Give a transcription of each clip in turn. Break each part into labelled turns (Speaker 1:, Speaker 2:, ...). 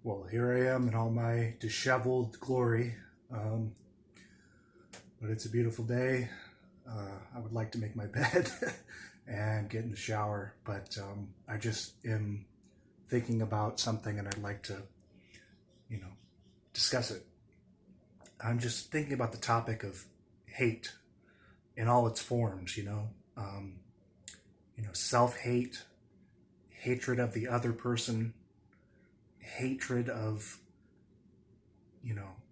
Speaker 1: Well, here I am in all my disheveled glory. Um, but it's a beautiful day. I would like to make my bed and get in the shower, but I just am thinking about something and I'd like to, you know, discuss it. I'm just thinking about the topic of hate in all its forms, um, self-hate, hatred of the other person, hatred of,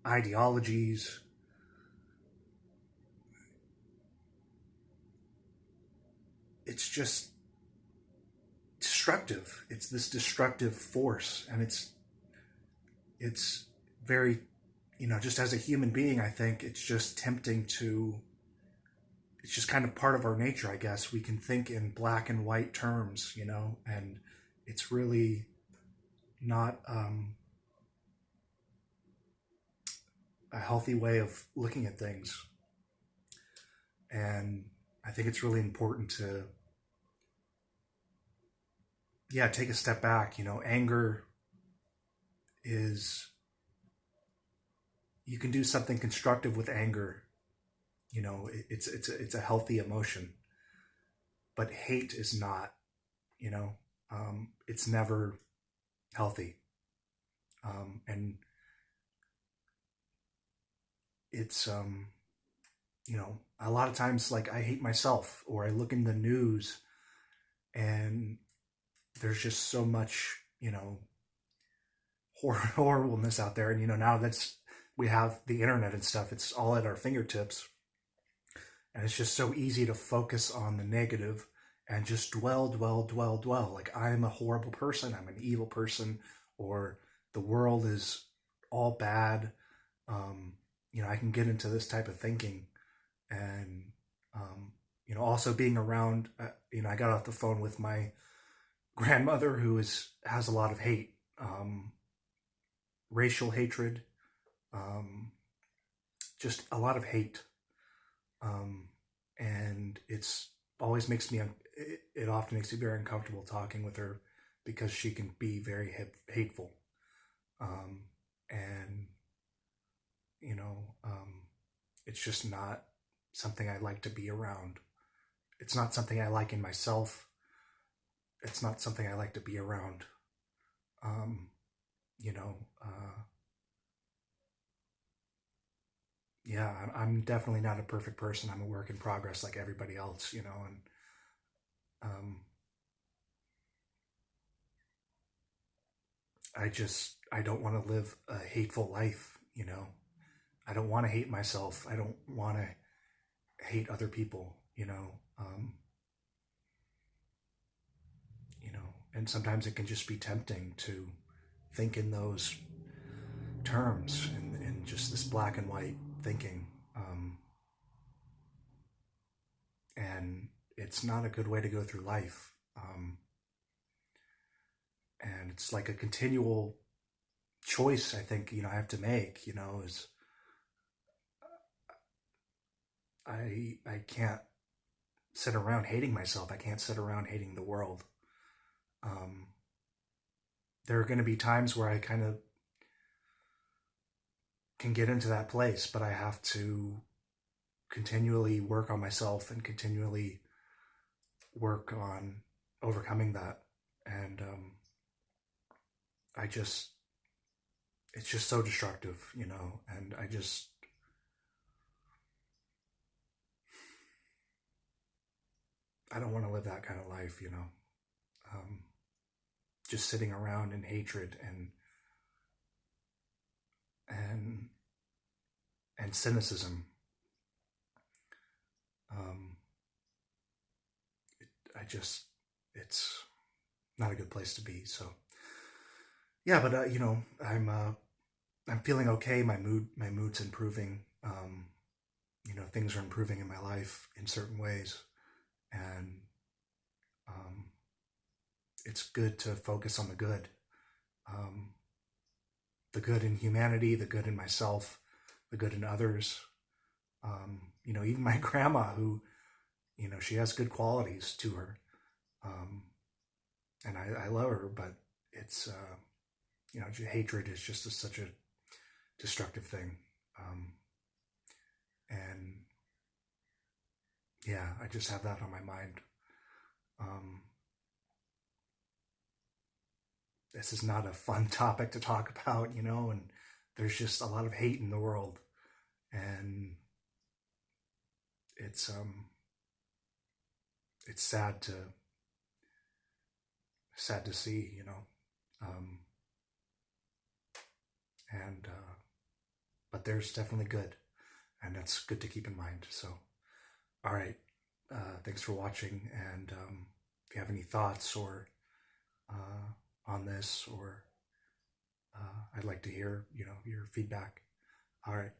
Speaker 1: ideologies. It's just destructive. It's this destructive force, and it's very, just as a human being, I think it's just tempting to. It's just kind of part of our nature, I guess. We can think in black and white terms, and it's really not a healthy way of looking at things. And I think it's really important to, yeah, take a step back. Anger is, you can do something constructive with anger. It's a healthy emotion, but hate is not. It's never healthy, and it's a lot of times, like, I hate myself, or I look in the news and there's just so much horribleness out there. And now that's, we have the internet and stuff, it's all at our fingertips, and it's just so easy to focus on the negative and just dwell, like I'm a horrible person, I'm an evil person, or the world is all bad. I can get into this type of thinking. And also being around, I got off the phone with my grandmother, who has a lot of hate, racial hatred, just a lot of hate, and it's always makes me it often makes me very uncomfortable talking with her, because she can be very hateful, and it's just not something I like to be around. It's not something I like in myself. It's not something I like to be around. Um, you know, uh, yeah, I'm definitely not a perfect person. I'm a work in progress, like everybody else, and um, I don't want to live a hateful life. I don't want to hate myself. I don't want to hate other people. And sometimes it can just be tempting to think in those terms, and just this black and white thinking. And it's not a good way to go through life. And it's like a continual choice, I think, I have to make, is I can't sit around hating myself. I can't sit around hating the world. Um, there are going to be times where I kind of can get into that place, but I have to continually work on myself and continually work on overcoming that. And I just, it's just so destructive, and I don't want to live that kind of life, um, just sitting around in hatred and and cynicism. Um, I just, it's not a good place to be. So yeah, but I'm feeling okay. My mood's improving. Things are improving in my life in certain ways, and um, it's good to focus on um, the good in humanity, the good in myself, the good in others. Even my grandma, who, she has good qualities to her, and I love her, but it's hatred is just such a destructive thing. And yeah, I just have that on my mind. Um, this is not a fun topic to talk about, and there's just a lot of hate in the world, and it's it's sad to see, and but there's definitely good, and that's good to keep in mind. So, all right, thanks for watching, and if you have any thoughts or on this, or I'd like to hear your feedback. All right,